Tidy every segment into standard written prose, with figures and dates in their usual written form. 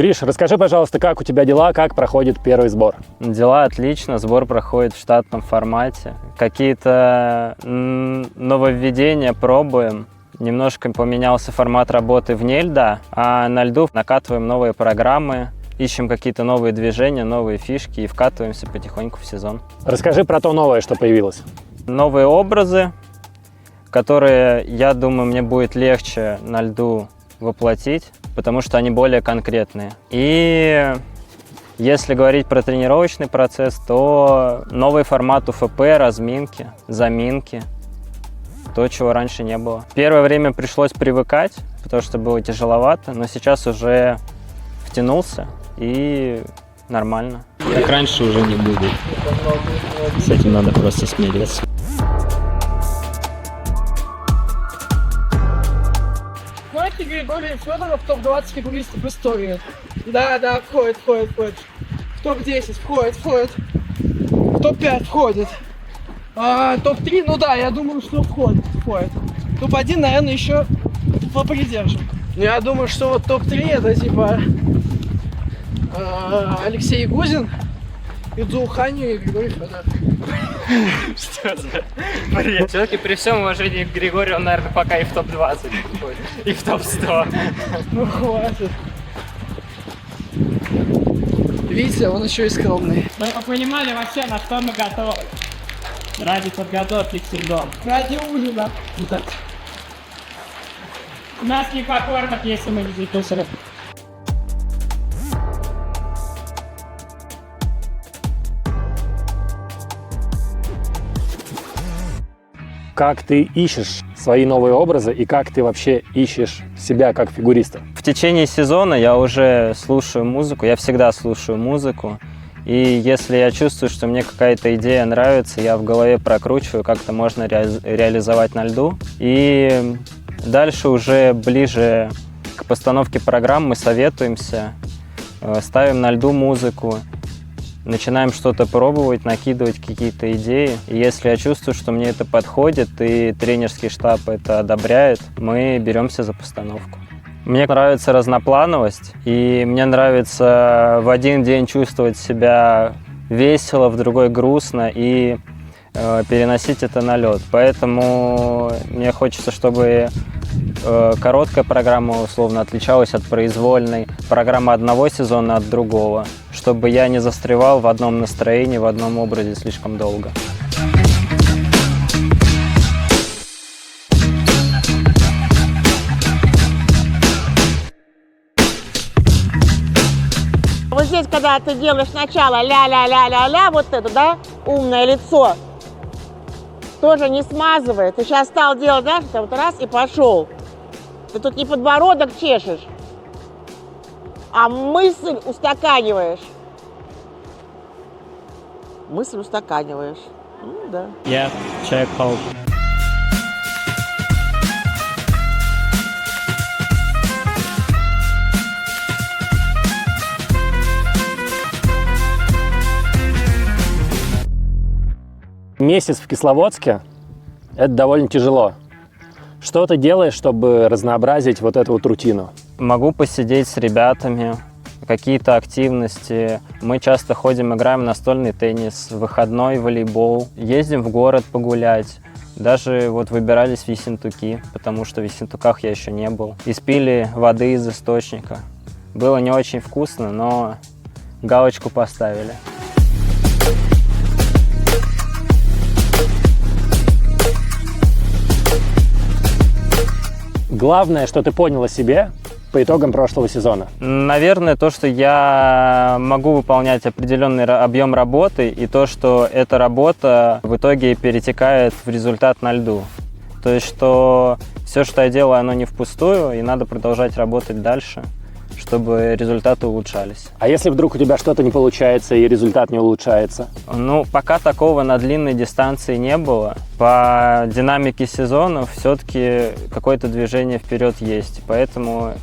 Гриш, расскажи, пожалуйста, как у тебя дела, как проходит первый сбор? Дела отлично, сбор проходит в штатном формате. Какие-то нововведения пробуем. Немножко поменялся формат работы вне льда, а на льду накатываем новые программы, ищем какие-то новые движения, новые фишки и вкатываемся потихоньку в сезон. Расскажи про то новое, что появилось. Новые образы, которые, я думаю, мне будет легче на льду воплотить, потому что они более конкретные. И если говорить про тренировочный процесс, то новый формат УФП, разминки, заминки, то, чего раньше не было. Первое время пришлось привыкать, потому что было тяжеловато, но сейчас уже втянулся и нормально. Как раньше уже не будет. С этим надо просто смириться. Знаете, Григорий Федоров топ-20 фигуристов истории. Да, входит. В топ-10 входит. В топ-5 входит. Топ-3, ну да, я думаю, что входит. Топ-1, наверное, еще попридержим. Я думаю, что вот топ-3 это типа Алексей Гузин, Идзу Ханю и Григорий Федоров. Что за бред? Все-таки при всем уважении к Григорию, он, наверное, пока и в топ-20 входит, и в топ-100. Ну хватит. Видите, он еще и скромный. Чтобы вы понимали вообще, на что мы готовы. Ради подготовки к сезону. Ради ужина. У нас не покормят, если мы не записали. Как ты ищешь свои новые образы и как ты вообще ищешь себя как фигуриста? В течение сезона я уже слушаю музыку, я всегда слушаю музыку. И если я чувствую, что мне какая-то идея нравится, я в голове прокручиваю, как это можно реализовать на льду. И дальше уже ближе к постановке программ мы советуемся, ставим на льду музыку, начинаем что-то пробовать, накидывать какие-то идеи. И если я чувствую, что мне это подходит и тренерский штаб это одобряет, мы беремся за постановку. Мне нравится разноплановость, и мне нравится в один день чувствовать себя весело, в другой грустно и переносить это на лед. Поэтому мне хочется, чтобы короткая программа условно отличалась от произвольной, программа одного сезона от другого, чтобы я не застревал в одном настроении, в одном образе слишком долго. Вот здесь, когда ты делаешь сначала ля-ля-ля-ля-ля, вот это, да, умное лицо, тоже не смазывает. Ты сейчас стал делать, знаешь, вот раз и пошел. Ты тут не подбородок чешешь, а мысль устаканиваешь. Мысль устаканиваешь. Да. Я человек-паук. Месяц в Кисловодске – это довольно тяжело. Что ты делаешь, чтобы разнообразить вот эту вот рутину? Могу посидеть с ребятами, какие-то активности. Мы часто ходим, играем в настольный теннис, выходной волейбол, ездим в город погулять. Даже вот выбирались в Ессентуки, потому что в Ессентуках я еще не был. И пили воды из источника. Было не очень вкусно, но галочку поставили. Главное, что ты понял о себе по итогам прошлого сезона? Наверное, то, что я могу выполнять определенный объем работы, и то, что эта работа в итоге перетекает в результат на льду. То есть, что все, что я делаю, оно не впустую, и надо продолжать работать дальше, чтобы результаты улучшались. А если вдруг у тебя что-то не получается и результат не улучшается? Ну, пока такого на длинной дистанции не было. По динамике сезона все-таки какое-то движение вперед есть, поэтому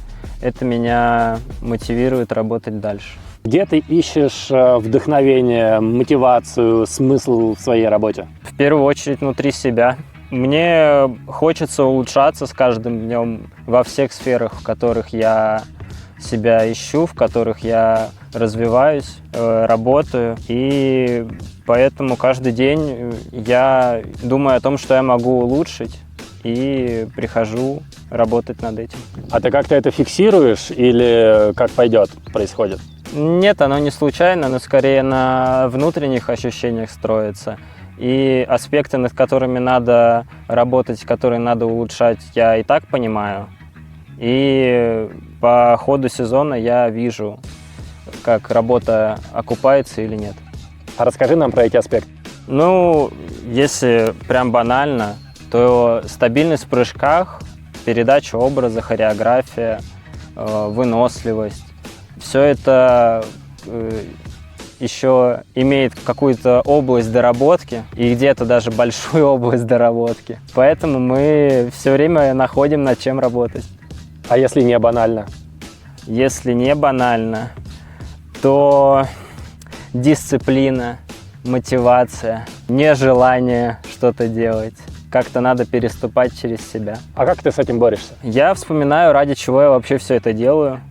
это меня мотивирует работать дальше. Где ты ищешь вдохновение, мотивацию, смысл в своей работе? В первую очередь внутри себя. Мне хочется улучшаться с каждым днем во всех сферах, в которых я себя ищу, в которых я развиваюсь, работаю. И поэтому каждый день я думаю о том, что я могу улучшить, и прихожу работать над этим. А ты как-то это фиксируешь или как пойдет происходит? Нет, оно не случайно, но скорее на внутренних ощущениях строится. И аспекты, над которыми надо работать, которые надо улучшать, я и так понимаю. И по ходу сезона я вижу, как работа окупается или нет. А расскажи нам про эти аспекты. Ну, если прям банально, то стабильность в прыжках, передача образа, хореография, выносливость. Все это еще имеет какую-то область доработки, и где-то даже большую область доработки. Поэтому мы все время находим, над чем работать. А если не банально? Если не банально, то дисциплина, мотивация, нежелание что-то делать. Как-то надо переступать через себя. А как ты с этим борешься? Я вспоминаю, ради чего я вообще все это делаю.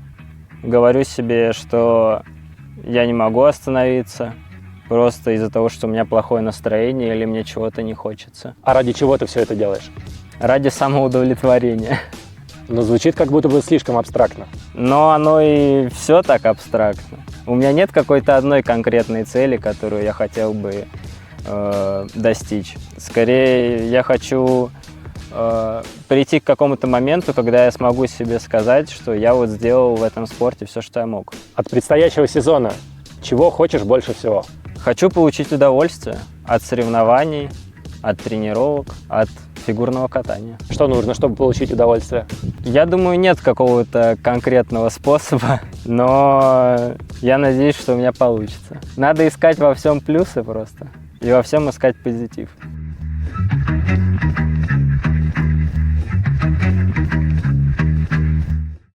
Говорю себе, что я не могу остановиться просто из-за того, что у меня плохое настроение или мне чего-то не хочется. А ради чего ты все это делаешь? Ради самоудовлетворения. Ну, звучит как будто бы слишком абстрактно. Но оно и все так абстрактно. У меня нет какой-то одной конкретной цели, которую я хотел бы достичь. Скорее, я хочу прийти к какому-то моменту, когда я смогу себе сказать, что я вот сделал в этом спорте все, что я мог. От предстоящего сезона чего хочешь больше всего? Хочу получить удовольствие от соревнований, от тренировок, от фигурного катания. Что нужно, чтобы получить удовольствие? Я думаю, нет какого-то конкретного способа, но я надеюсь, что у меня получится. Надо искать во всем плюсы просто и во всем искать позитив.